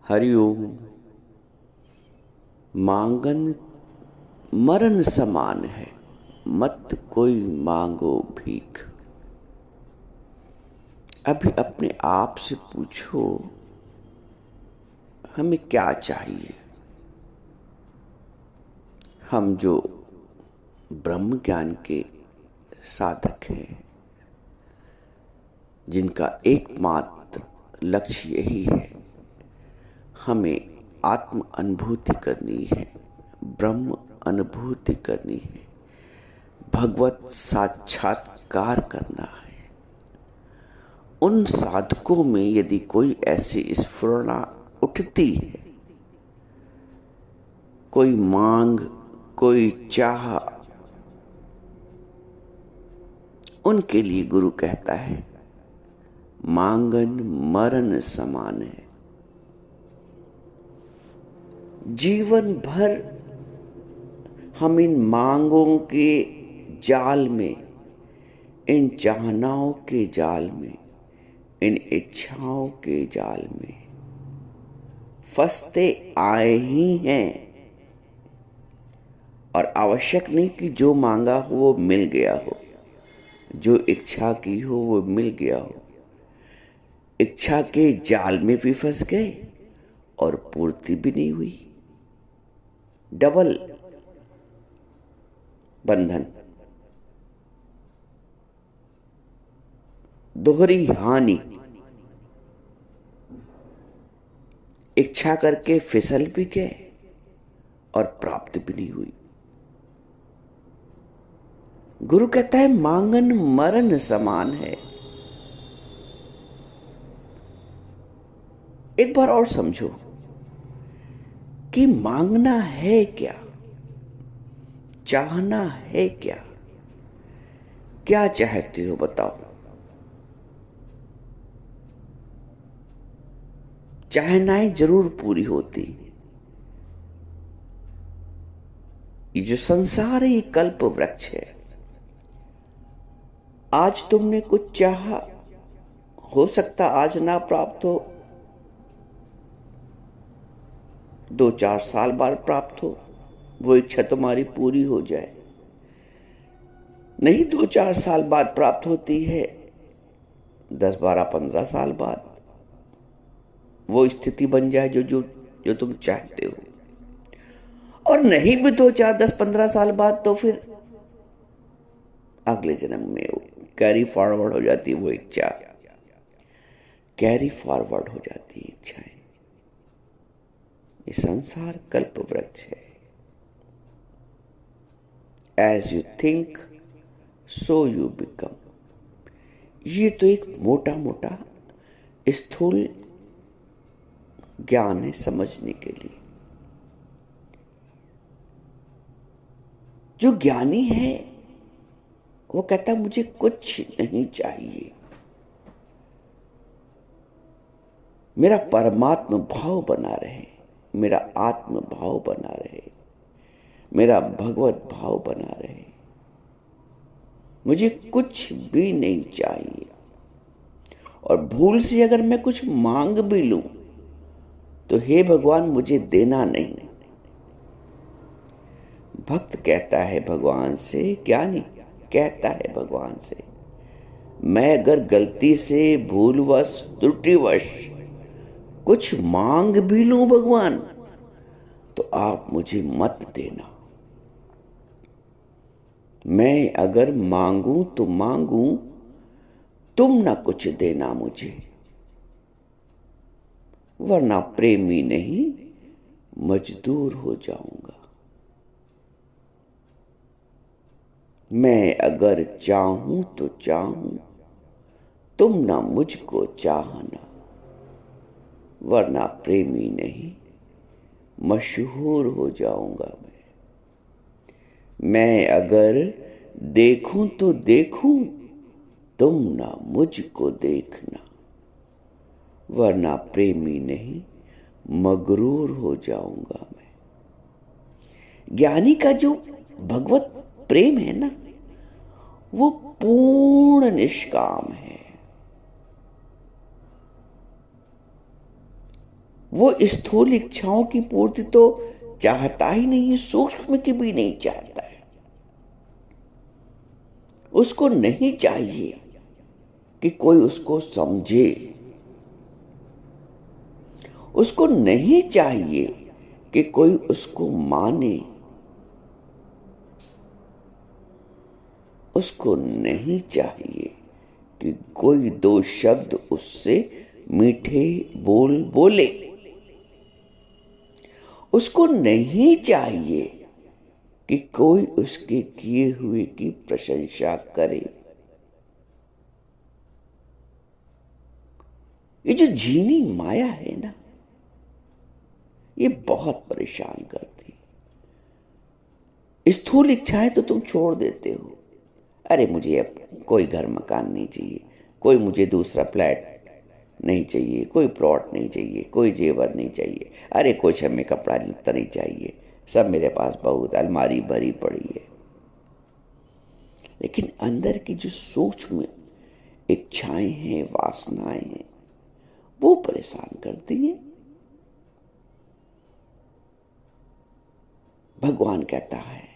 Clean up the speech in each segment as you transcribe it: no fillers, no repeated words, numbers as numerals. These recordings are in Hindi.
हरिओम। मांगन मरण समान है, मत कोई मांगो भीख। अभी अपने आप से पूछो, हमें क्या चाहिए? हम जो ब्रह्म ज्ञान के साधक हैं, जिनका एकमात्र लक्ष्य यही है, हमें आत्म अनुभूति करनी है, ब्रह्म अनुभूति करनी है, भगवत साक्षात्कार करना है। उन साधकों में यदि कोई ऐसी स्फुरणा उठती है, कोई मांग, कोई चाह, उनके लिए गुरु कहता है मांगन मरण समान है। जीवन भर हम इन मांगों के जाल में, इन चाहनाओं के जाल में, इन इच्छाओं के जाल में फंसते आए ही हैं। और आवश्यक नहीं कि जो मांगा हो वो मिल गया हो, जो इच्छा की हो वो मिल गया हो। इच्छा के जाल में भी फंस गए और पूर्ति भी नहीं हुई। डबल बंधन, दोहरी हानि। इच्छा करके फिसल भी गए और प्राप्त भी नहीं हुई। गुरु कहता है मांगन मरण समान है। एक बार और समझो कि मांगना है क्या, चाहना है क्या। क्या चाहते हो बताओ? चाहनाएं जरूर पूरी होती। ये जो संसार है ये कल्प वृक्ष है। आज तुमने कुछ चाहा, हो सकता आज ना प्राप्त हो, 2-4 साल बाद प्राप्त हो, वो इच्छा तुम्हारी पूरी हो जाए। नहीं 2-4 साल बाद प्राप्त होती है, 10-12-15 साल बाद वो स्थिति बन जाए जो तुम चाहते हो। और नहीं भी 2-4-10-15 साल बाद तो फिर अगले जन्म में कैरी फॉरवर्ड हो जाती है वो इच्छा, कैरी फॉरवर्ड हो जाती है इच्छाएं। ये संसार कल्प वृक्ष है। As you think so you become. ये तो एक मोटा मोटा स्थूल ज्ञान है समझने के लिए। जो ज्ञानी है वो कहता मुझे कुछ नहीं चाहिए, मेरा परमात्म भाव बना रहे, मेरा आत्म भाव बना रहे, मेरा भगवत भाव बना रहे। मुझे कुछ भी नहीं चाहिए। और भूल से अगर मैं कुछ मांग भी लूं तो हे भगवान मुझे देना नहीं। भक्त कहता है भगवान से, ज्ञानी कहता है भगवान से, मैं अगर गलती से भूलवश त्रुटिवश कुछ मांग भी लूं भगवान तो आप मुझे मत देना। मैं अगर मांगूं तो मांगूं, तुम ना कुछ देना मुझे, वरना प्रेमी नहीं मजदूर हो जाऊंगा। मैं अगर चाहूं तो चाहूं, तुम ना मुझको चाहना, वरना प्रेमी नहीं मशहूर हो जाऊंगा। मैं अगर देखूं तो देखूं, तुम ना मुझको देखना, वरना प्रेमी नहीं मगरूर हो जाऊंगा मैं। ज्ञानी का जो भगवत प्रेम है ना, वो पूर्ण निष्काम है। वो स्थूल इच्छाओं की पूर्ति तो चाहता ही नहीं, सूक्ष्म की भी नहीं चाहता है। उसको नहीं चाहिए कि कोई उसको समझे, उसको नहीं चाहिए कि कोई उसको माने, उसको नहीं चाहिए कि कोई दो शब्द उससे मीठे बोल बोले, उसको नहीं चाहिए कि कोई उसके किए हुए की प्रशंसा करे। ये जो झीनी माया है ना, ये बहुत परेशान करती है। स्थूल इच्छाएं तो तुम छोड़ देते हो, अरे मुझे अब कोई घर मकान नहीं चाहिए, कोई मुझे दूसरा फ्लैट नहीं चाहिए, कोई प्लॉट नहीं चाहिए, कोई जेवर नहीं चाहिए, अरे कुछ हमें कपड़ा लत्ता नहीं चाहिए, सब मेरे पास बहुत, अलमारी भरी पड़ी है। लेकिन अंदर की जो सूक्ष्म इच्छाएं हैं, वासनाएं हैं, वो परेशान करती हैं। भगवान कहता है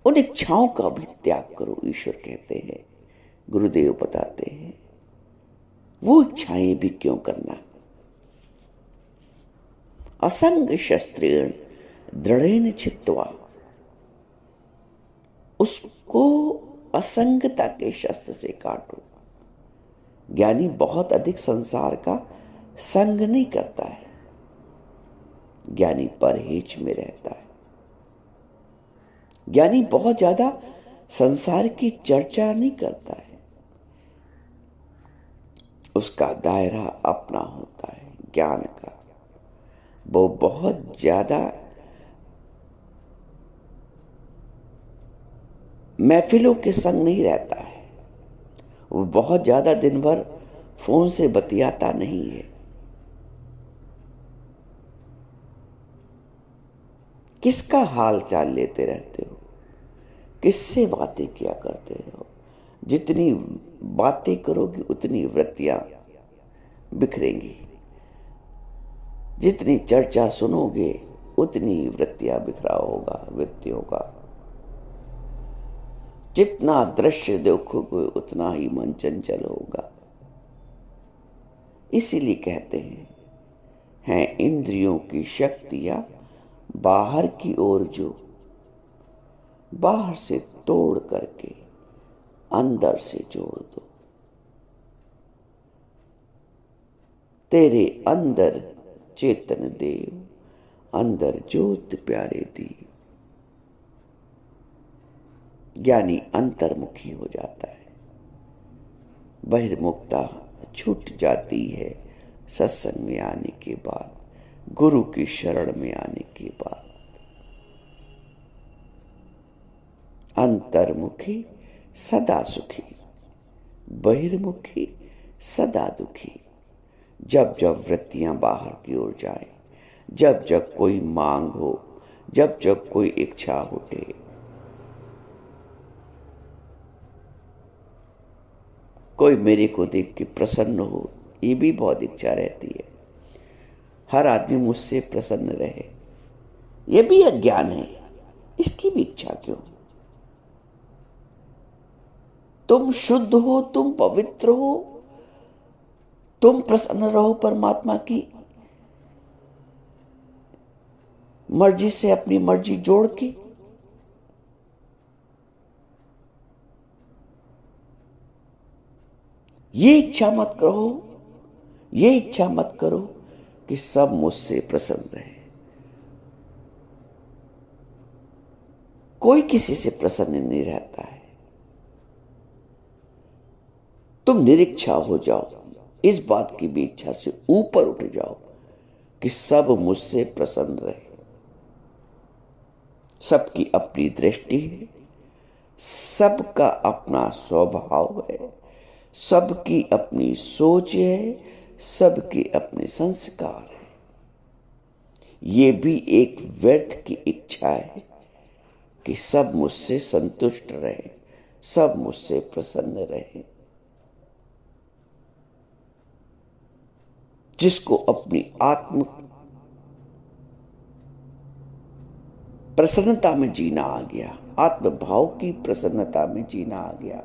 उन इच्छाओं का भी त्याग करो। ईश्वर कहते हैं, गुरुदेव बताते हैं, वो इच्छाएं भी क्यों करना। असंग शस्त्रेण दृढ़ेन छित्त्वा, उसको असंगता के शस्त्र से काटो। ज्ञानी बहुत अधिक संसार का संग नहीं करता है, ज्ञानी परहेज में रहता है। ज्ञानी बहुत ज्यादा संसार की चर्चा नहीं करता है, उसका दायरा अपना होता है ज्ञान का। वो बहुत ज्यादा महफिलों के संग नहीं रहता है, वो बहुत ज्यादा दिन भर फोन से बतियाता नहीं है। किसका हाल चाल लेते रहते हो, किससे बातें किया करते हो। जितनी बातें करोगे उतनी वृत्तियां बिखरेंगी, जितनी चर्चा सुनोगे उतनी वृत्तियां बिखराव होगा वृत्तियों का। जितना दृश्य देखोगे उतना ही मन चंचल होगा। इसीलिए कहते हैं इंद्रियों की शक्तियां बाहर की ओर, जो बाहर से तोड़ करके अंदर से जोड़ दो। तेरे अंदर चेतन देव, अंदर ज्योत प्यारे दी। ज्ञानी अंतर्मुखी हो जाता है, बहिर्मुखता छूट जाती है सत्संग में आने के बाद, गुरु की शरण में आने के बाद। अंतर्मुखी सदा सुखी, बहिर्मुखी सदा दुखी। जब जब वृत्तियां बाहर की ओर जाए, जब जब कोई मांग हो, जब जब कोई इच्छा उठे, कोई मेरे को देख के प्रसन्न हो, ये भी बहुत इच्छा रहती है। हर आदमी मुझसे प्रसन्न रहे, ये भी अज्ञान है, इसकी भी इच्छा क्यों। तुम शुद्ध हो, तुम पवित्र हो, तुम प्रसन्न रहो परमात्मा की मर्जी से अपनी मर्जी जोड़ के। ये इच्छा मत करो, ये इच्छा मत करो कि सब मुझसे प्रसन्न रहे। कोई किसी से प्रसन्न नहीं रहता है। तुम निरीक्षा हो जाओ, इस बात की भी इच्छा से ऊपर उठ जाओ कि सब मुझसे प्रसन्न रहे। सबकी अपनी दृष्टि है, सबका अपना स्वभाव है, सबकी अपनी सोच है, सबके अपने संस्कार है। ये भी एक व्यर्थ की इच्छा है कि सब मुझसे संतुष्ट रहे, सब मुझसे प्रसन्न रहे। जिसको अपनी आत्म प्रसन्नता में जीना आ गया, आत्म भाव की प्रसन्नता में जीना आ गया,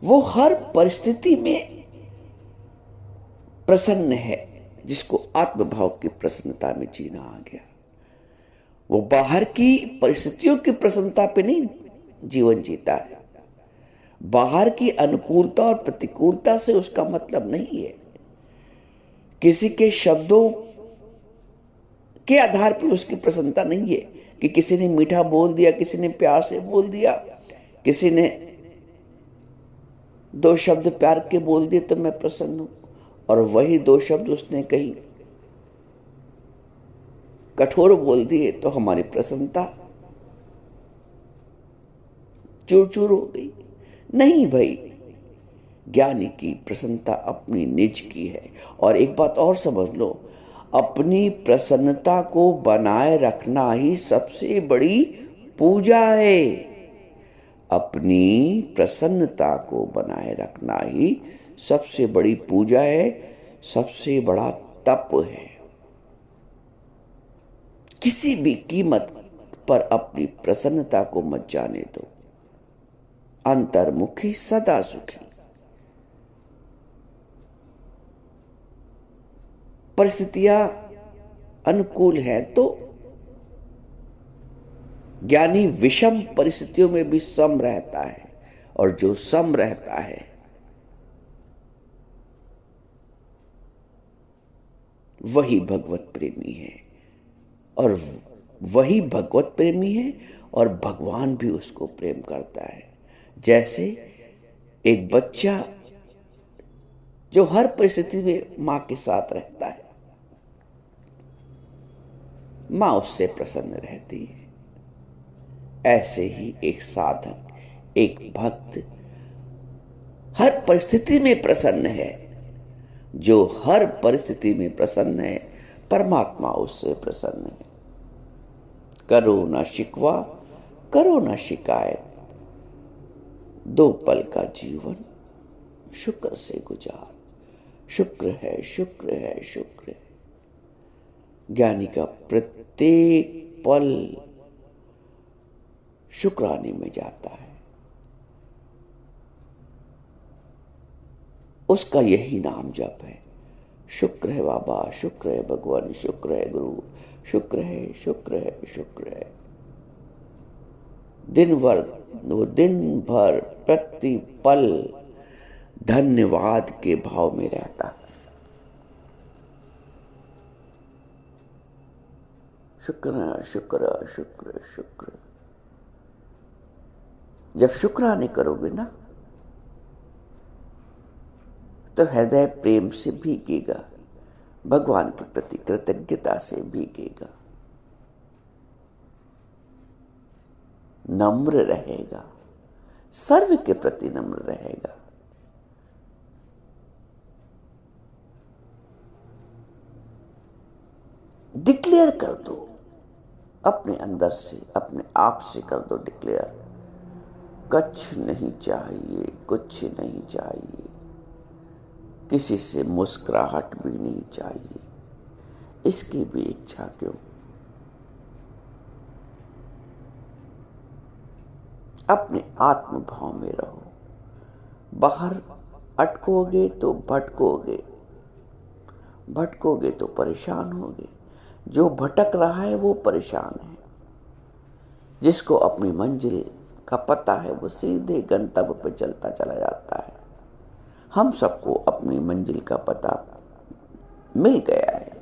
वो हर परिस्थिति में प्रसन्न है। जिसको आत्मभाव की प्रसन्नता में जीना आ गया, वो बाहर की परिस्थितियों की प्रसन्नता पे नहीं जीवन जीता है। बाहर की अनुकूलता और प्रतिकूलता से उसका मतलब नहीं है। किसी के शब्दों के आधार पर उसकी प्रसन्नता नहीं है कि किसी ने मीठा बोल दिया, किसी ने प्यार से बोल दिया, किसी ने 2 शब्द प्यार के बोल दिए तो मैं प्रसन्न हूं, और वही 2 शब्द उसने कहीं कठोर बोल दिए तो हमारी प्रसन्नता चूर चूर हो गई। नहीं भाई, ज्ञानी की प्रसन्नता अपनी निज की है। और एक बात और समझ लो, अपनी प्रसन्नता को बनाए रखना ही सबसे बड़ी पूजा है। अपनी प्रसन्नता को बनाए रखना ही सबसे बड़ी पूजा है, सबसे बड़ा तप है। किसी भी कीमत पर अपनी प्रसन्नता को मत जाने दो। अंतर्मुखी सदा सुखी। परिस्थितियां अनुकूल है तो ज्ञानी विषम परिस्थितियों में भी सम रहता है, और जो सम रहता है वही भगवत प्रेमी है, और वही भगवत प्रेमी है और भगवान भी उसको प्रेम करता है। जैसे एक बच्चा जो हर परिस्थिति में मां के साथ रहता है, मां उससे प्रसन्न रहती है। ऐसे ही एक साधक, एक भक्त हर परिस्थिति में प्रसन्न है। जो हर परिस्थिति में प्रसन्न है, परमात्मा उससे प्रसन्न है। करो ना शिकवा, करो ना शिकायत, 2 पल का जीवन शुक्र से गुजार। शुक्र है, शुक्र है, शुक्र है। ज्ञानी का प्रत्येक पल शुक्राने में जाता है। उसका यही नाम जप है। शुक्र है बाबा, शुक्र है भगवान, शुक्र है गुरु, शुक्र है, शुक्र है, शुक्र है। दिन भर प्रति पल धन्यवाद के भाव में रहता है। शुक्र शुक्र शुक्र शुक्र। जब शुक्राने करोगे ना, तो हृदय प्रेम से भीगेगा, भगवान के प्रति कृतज्ञता से भीगेगा, नम्र रहेगा, सर्व के प्रति नम्र रहेगा। डिक्लेयर कर दो अपने अंदर से, अपने आप से कर दो डिक्लेयर, कुछ नहीं चाहिए, कुछ नहीं चाहिए, किसी से मुस्कुराहट भी नहीं चाहिए, इसकी भी इच्छा क्यों। अपने आत्म भाव में रहो। बाहर अटकोगे तो भटकोगे, भटकोगे तो परेशान होगे। जो भटक रहा है वो परेशान है। जिसको अपनी मंजिल का पता है वो सीधे गंतव्य पर चलता चला जाता है। हम सबको अपनी मंजिल का पता मिल गया है।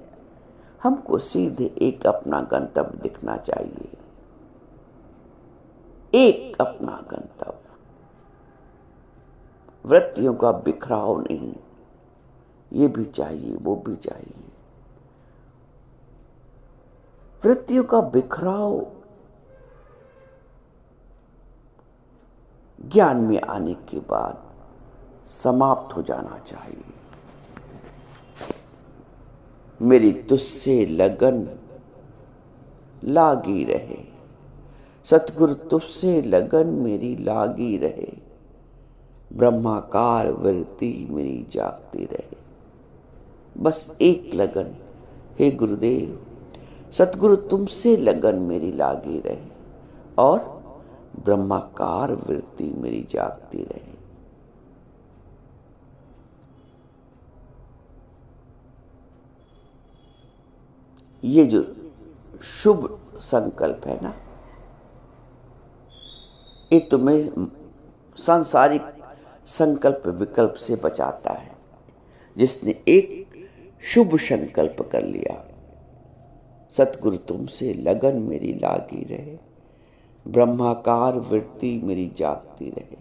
हमको सीधे एक अपना गंतव्य दिखना चाहिए, एक अपना गंतव्य। वृत्तियों का बिखराव नहीं, ये भी चाहिए वो भी चाहिए। वृत्तियों का बिखराव ज्ञान में आने के बाद समाप्त हो जाना चाहिए। मेरी तुझसे लगन लागी रहे, सतगुरु तुझसे लगन मेरी लागी रहे, ब्रह्माकार वृत्ति मेरी जागती रहे। बस एक लगन, हे गुरुदेव, सतगुरु तुमसे लगन मेरी लागी रहे और ब्रह्माकार वृत्ति मेरी जागती रहे। ये जो शुभ संकल्प है ना, ये तुम्हें सांसारिक संकल्प विकल्प से बचाता है। जिसने एक शुभ संकल्प कर लिया, सतगुरु तुमसे लगन मेरी लागी रहे, ब्रह्माकार वृत्ति मेरी जागती रहे।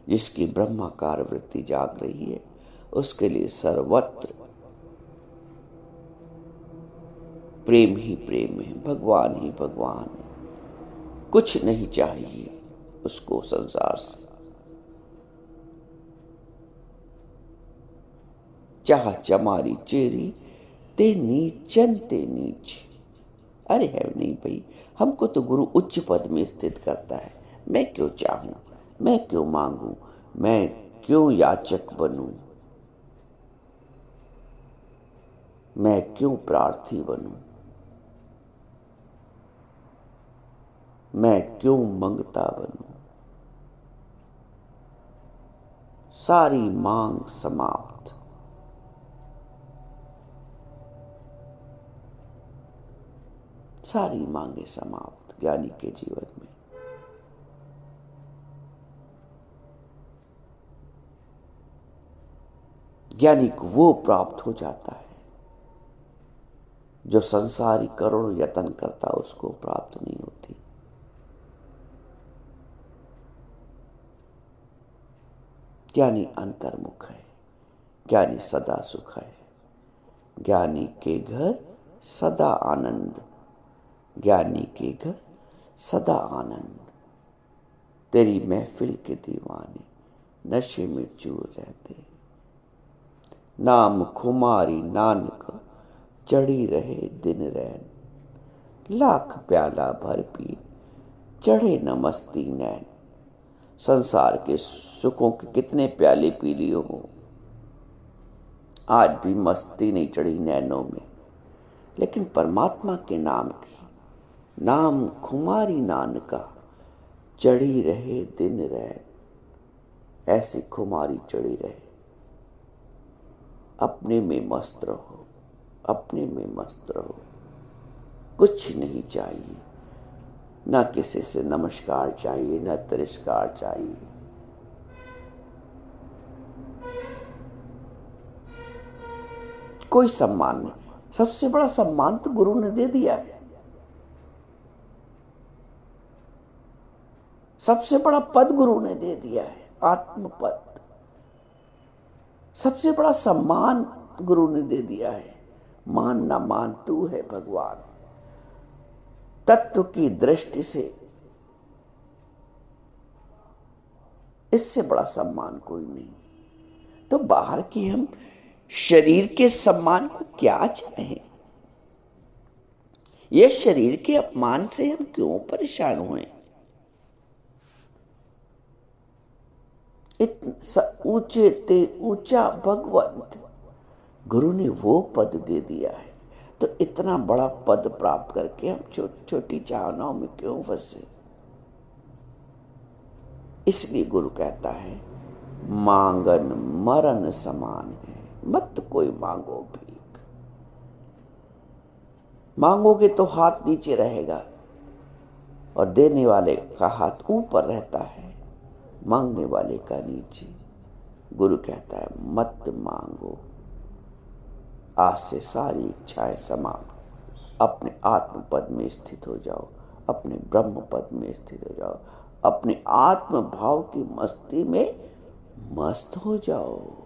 जिसकी ब्रह्माकार वृत्ति जाग रही है, उसके लिए सर्वत्र प्रेम ही प्रेम है, भगवान ही भगवान है। कुछ नहीं चाहिए उसको संसार से। चाह चमारी चेरी ते नीचन ते नीच। अरे है नहीं भाई, हमको तो गुरु उच्च पद में स्थित करता है। मैं क्यों चाहूं, मैं क्यों मांगू, मैं क्यों याचक बनूं, मैं क्यों प्रार्थी बनूं, मैं क्यों मंगता बनूं। सारी मांग समाप्त। सारी मांगे समाप्त ज्ञानी के जीवन में। ज्ञानी को वो प्राप्त हो जाता है जो संसारी करोड़ों यत्न करता उसको प्राप्त नहीं होती। ज्ञानी अंतर्मुख है, ज्ञानी सदा सुख है, ज्ञानी के घर सदा आनंद, ज्ञानी के घर सदा आनंद। तेरी महफिल के दीवाने नशे में चूर रहते। नाम खुमारी नानक चढ़ी रहे दिन रैन, लाख प्याला भर पी चढ़े न मस्ती नैन। संसार के सुखों के कितने प्याले पी लियो हो, आज भी मस्ती नहीं चढ़ी नैनों में। लेकिन परमात्मा के नाम की, नाम खुमारी नानका चढ़ी रहे दिन रैन, ऐसी खुमारी चढ़ी रहे। अपने में मस्त रहो, अपने में मस्त रहो। कुछ नहीं चाहिए, ना किसी से नमस्कार चाहिए, ना तिरस्कार चाहिए। कोई सम्मान नहीं। सबसे बड़ा सम्मान तो गुरु ने दे दिया है। सबसे बड़ा पद गुरु ने दे दिया है, आत्म पद। सबसे बड़ा सम्मान गुरु ने दे दिया है। मान ना मान तू है भगवान। तत्व की दृष्टि से इससे बड़ा सम्मान कोई नहीं। तो बाहर की हम शरीर के सम्मान को क्या चाहें? ये शरीर के अपमान से हम क्यों परेशान हुए? इतना ऊंचे ते ऊंचा भगवंत गुरु ने वो पद दे दिया है, तो इतना बड़ा पद प्राप्त करके हम छोटी छोटी चाहनाओं में क्यों फंसे? इसलिए गुरु कहता है, मांगन मरण समान है, मत कोई मांगो भीख। मांगोगे तो हाथ नीचे रहेगा और देने वाले का हाथ ऊपर रहता है, मांगने वाले का नीचे। गुरु कहता है, मत मांगो। आज से सारी इच्छाएं समाप्त। अपने आत्म पद में स्थित हो जाओ, अपने ब्रह्म पद में स्थित हो जाओ, अपने आत्म भाव की मस्ती में मस्त हो जाओ।